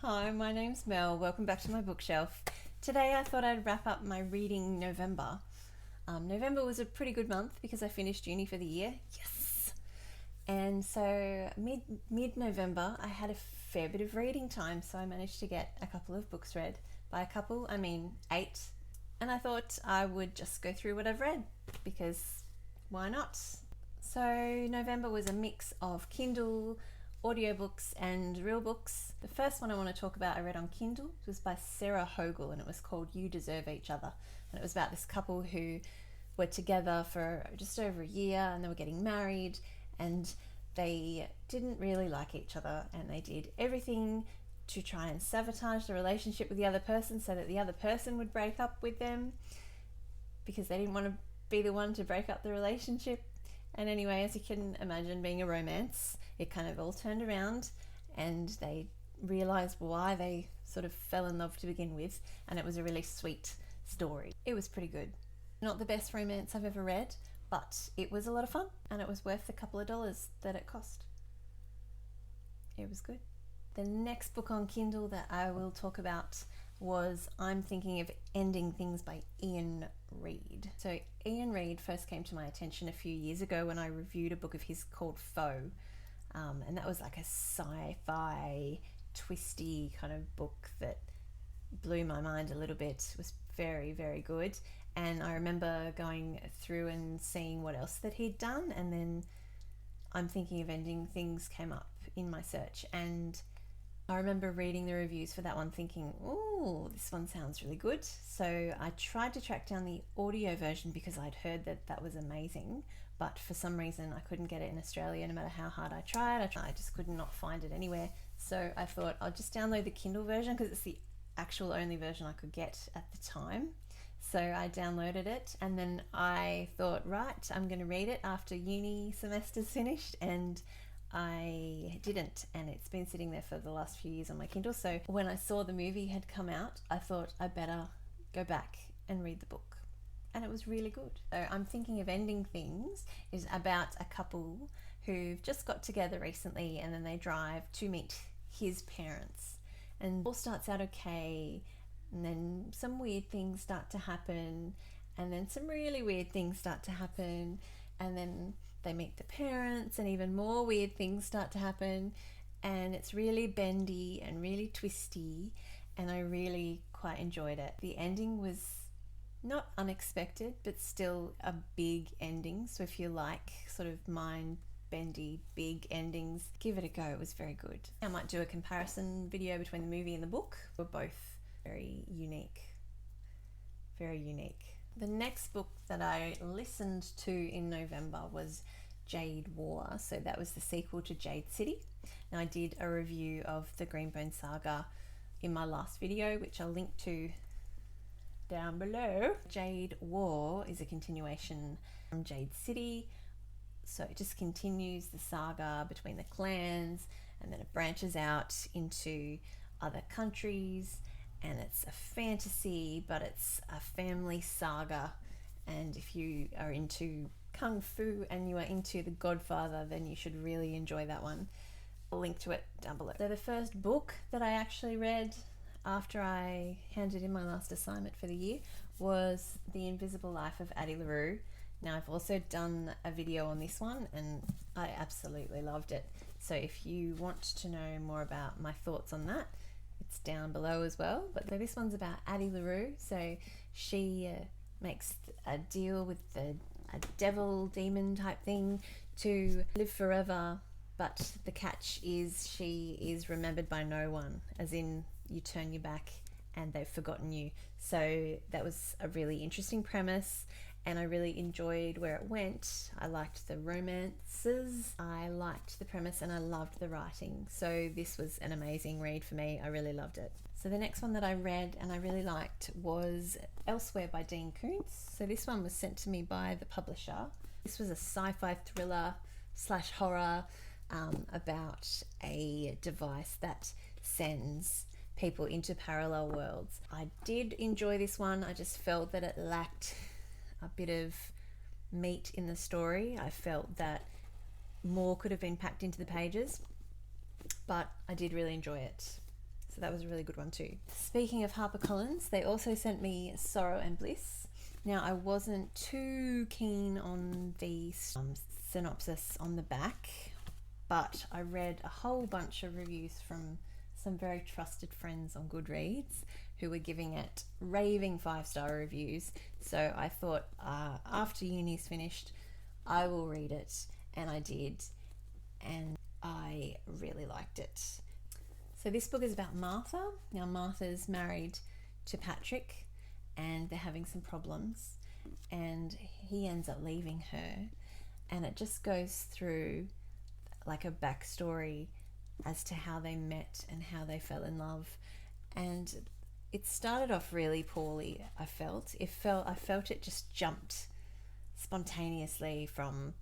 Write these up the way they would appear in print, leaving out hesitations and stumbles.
Hi, my name's Mel. Welcome back to my bookshelf. Today I thought I'd wrap up my reading November. November was a pretty good month because I finished uni for the year. Yes! And so mid November I had a fair bit of reading time, so I managed to get a couple of books read. By a couple, I mean 8. And I thought I would just go through what I've read because why not? So November was a mix of Kindle, audiobooks and real books. The first one I want to talk about I read on Kindle. It was by Sarah Hogle and it was called You Deserve Each Other. And it was about this couple who were together for just over a year and they were getting married and they didn't really like each other and they did everything to try and sabotage the relationship with the other person so that the other person would break up with them because they didn't want to be the one to break up the relationship. And anyway, as you can imagine, being a romance, it kind of all turned around and they realised why they sort of fell in love to begin with, and it was a really sweet story. It was pretty good. Not the best romance I've ever read, but it was a lot of fun and it was worth the couple of dollars that it cost. It was good. The next book on Kindle that I will talk about was I'm Thinking of Ending Things by Ian Reid. So Ian Reid first came to my attention a few years ago when I reviewed a book of his called Foe. And that was like a sci-fi twisty kind of book that blew my mind a little bit. It was very, very good. And I remember going through and seeing what else that he'd done, and then I'm Thinking of Ending Things came up in my search, and I remember reading the reviews for that one thinking, oh, this one sounds really good. So I tried to track down the audio version because I'd heard that that was amazing, but for some reason I couldn't get it in Australia no matter how hard I tried. I just could not find it anywhere. So I thought I'll just download the Kindle version because it's the actual only version I could get at the time. So I downloaded it and then I thought, right, I'm going to read it after uni semester's finished, and I didn't, and it's been sitting there for the last few years on my Kindle. So when I saw the movie had come out, I thought I better go back and read the book, and it was really good. So I'm Thinking of Ending Things is about a couple who've just got together recently and then they drive to meet his parents, and all starts out okay, and then some weird things start to happen, and then some really weird things start to happen, and then they meet the parents and even more weird things start to happen, and it's really bendy and really twisty, and I really quite enjoyed it. The ending was not unexpected but still a big ending, so if you like sort of mind bendy big endings, give it a go. It was very good. I might do a comparison video between the movie and the book. We're both very unique. The next book that I listened to in November was Jade War. So that was the sequel to Jade City. Now I did a review of the Greenbone Saga in my last video, which I'll link to down below. Jade War is a continuation from Jade City. So it just continues the saga between the clans, and then it branches out into other countries, and it's a fantasy, but it's a family saga. And if you are into Kung Fu and you are into The Godfather, then you should really enjoy that one. I'll link to it down below. So the first book that I actually read after I handed in my last assignment for the year was The Invisible Life of Addie LaRue. Now I've also done a video on this one and I absolutely loved it. So if you want to know more about my thoughts on that, it's down below as well. But so this one's about Addie LaRue. So she makes a deal with a devil demon type thing to live forever, but the catch is she is remembered by no one, as in you turn your back and they've forgotten you. So that was a really interesting premise, and I really enjoyed where it went. I liked the romances, I liked the premise, and I loved the writing. So this was an amazing read for me. I really loved it. So the next one that I read and I really liked was Elsewhere by Dean Koontz. So this one was sent to me by the publisher. This was a sci-fi thriller / horror about a device that sends people into parallel worlds. I did enjoy this one. I just felt that it lacked a bit of meat in the story. I felt that more could have been packed into the pages, but I did really enjoy it. So that was a really good one too. Speaking of HarperCollins, they also sent me Sorrow and Bliss. Now, I wasn't too keen on the synopsis on the back, but I read a whole bunch of reviews from some very trusted friends on Goodreads who were giving it raving 5-star reviews. So I thought after uni's finished, I will read it, and I did, and I really liked it. So this book is about Martha. Now, Martha's married to Patrick, and they're having some problems, and he ends up leaving her, and it just goes through like a backstory as to how they met and how they fell in love. And it started off really poorly. I felt it just jumped spontaneously from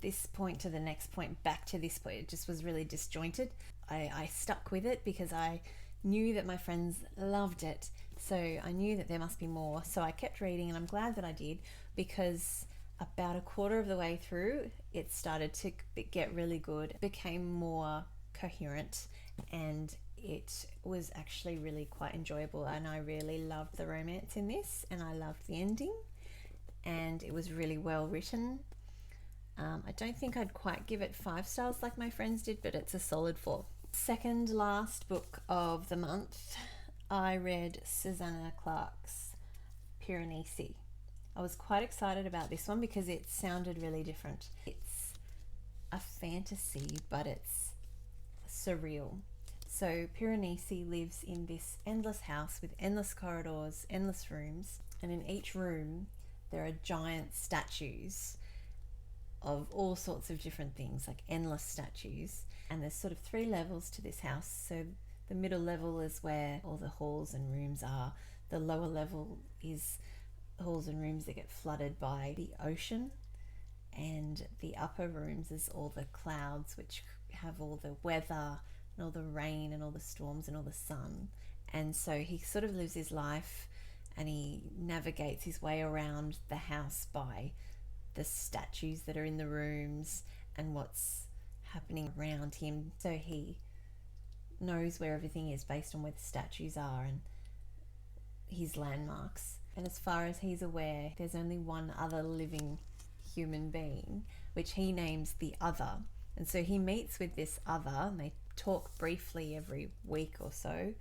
this point to the next point back to this point. It just was really disjointed. I stuck with it because I knew that my friends loved it, so I knew that there must be more. So I kept reading, and I'm glad that I did, because about a quarter of the way through, it started to get really good. It became more coherent, and it was actually really quite enjoyable, and I really loved the romance in this, and I loved the ending, and it was really well written. I don't think I'd quite give it 5 stars like my friends did, but it's a solid 4. Second last book of the month, I read Susanna Clarke's Piranesi. I was quite excited about this one because it sounded really different. It's a fantasy, but it's surreal. So Piranesi lives in this endless house with endless corridors, endless rooms, and in each room there are giant statues of all sorts of different things, like endless statues. And there's sort of 3 levels to this house. So the middle level is where all the halls and rooms are. The lower level is halls and rooms that get flooded by the ocean, and the upper rooms is all the clouds, which have all the weather and all the rain and all the storms and all the sun. And so he sort of lives his life, and he navigates his way around the house by the statues that are in the rooms and what's happening around him. So he knows where everything is based on where the statues are and his landmarks. And as far as he's aware, there's only one other living human being, which he names the Other. And so he meets with this Other, and they talk briefly every week or so,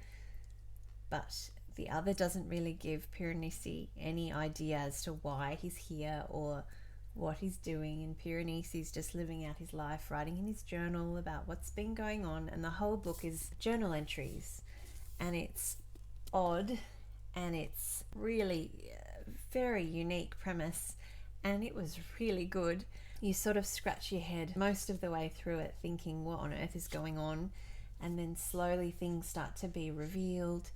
but the Other doesn't really give Piranesi any idea as to why he's here or what he's doing. And Piranesi's just living out his life, writing in his journal about what's been going on, and the whole book is journal entries, and it's odd, and it's really very unique premise, and it was really good. You sort of scratch your head most of the way through it thinking, what on earth is going on? And then slowly things start to be revealed,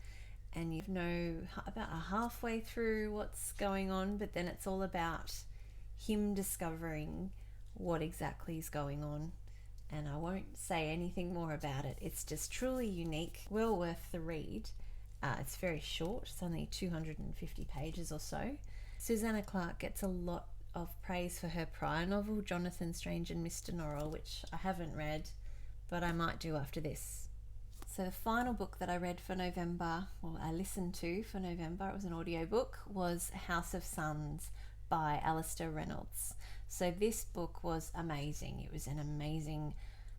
and you know about halfway through what's going on, but then it's all about him discovering what exactly is going on. And I won't say anything more about it. It's just truly unique, well worth the read. It's very short, it's only 250 pages or so. Susanna Clarke gets a lot of praise for her prior novel, Jonathan Strange and Mr. Norrell, which I haven't read, but I might do after this. So the final book that I read for November, or I listened to for November, it was an audiobook, was House of Suns by Alistair Reynolds. So this book was amazing. It was an amazing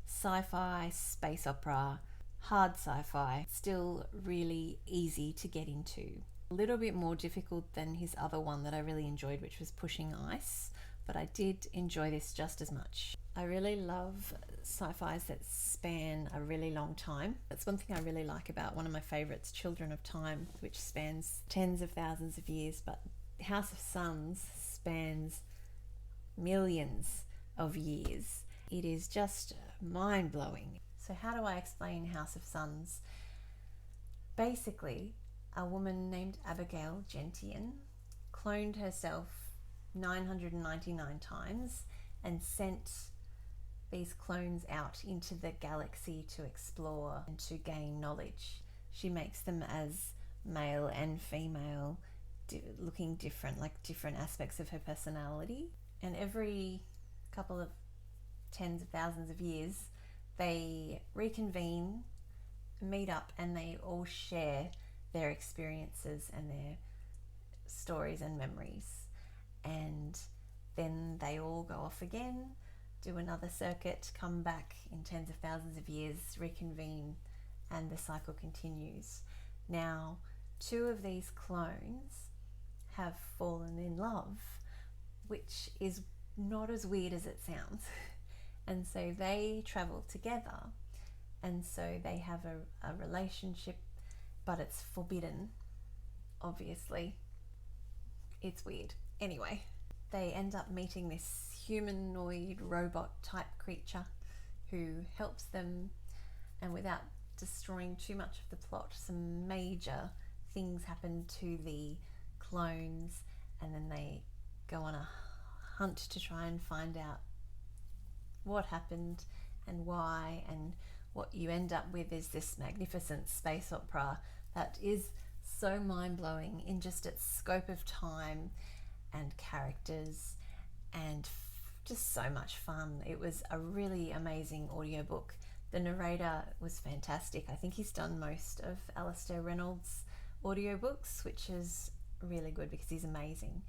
sci-fi, space opera, hard sci-fi, still really easy to get into. A little bit more difficult than his other one that I really enjoyed, which was Pushing Ice, but I did enjoy this just as much. I really love sci-fis that span a really long time. That's one thing I really like about one of my favourites, Children of Time, which spans tens of thousands of years, but House of Suns spans millions of years. It is just mind-blowing. So how do I explain House of Suns? Basically, a woman named Abigail Gentian cloned herself 999 times and sent these clones out into the galaxy to explore and to gain knowledge. She makes them as male and female, looking different, like different aspects of her personality. And every couple of tens of thousands of years, they reconvene meet up and they all share their experiences and their stories and memories. And then they all go off again, do another circuit, come back in tens of thousands of years, reconvene, and the cycle continues. Now, 2 of these clones have fallen in love, which is not as weird as it sounds. And so they travel together, and so they have a relationship, but it's forbidden, obviously. It's weird. Anyway, they end up meeting this humanoid robot type creature who helps them, and without destroying too much of the plot, some major things happen to the clones, and then they go on a hunt to try and find out what happened and why, and what you end up with is this magnificent space opera that is so mind-blowing in just its scope of time and characters, and just so much fun. It was a really amazing audiobook. The narrator was fantastic. I think he's done most of Alastair Reynolds' audiobooks, which is really good because he's amazing.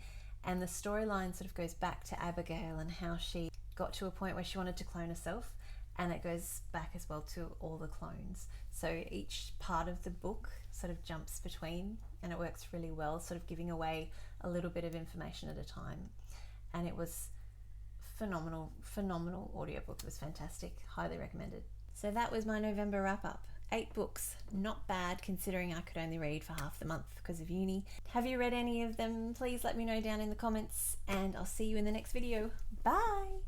And the storyline sort of goes back to Abigail and how she got to a point where she wanted to clone herself, and it goes back as well to all the clones. So each part of the book sort of jumps between, and it works really well, sort of giving away a little bit of information at a time. And it was phenomenal audiobook. It was fantastic. Highly recommended. So that was my November wrap up. 8 books, not bad considering I could only read for half the month because of uni. Have you read any of them? Please let me know down in the comments, and I'll see you in the next video. Bye!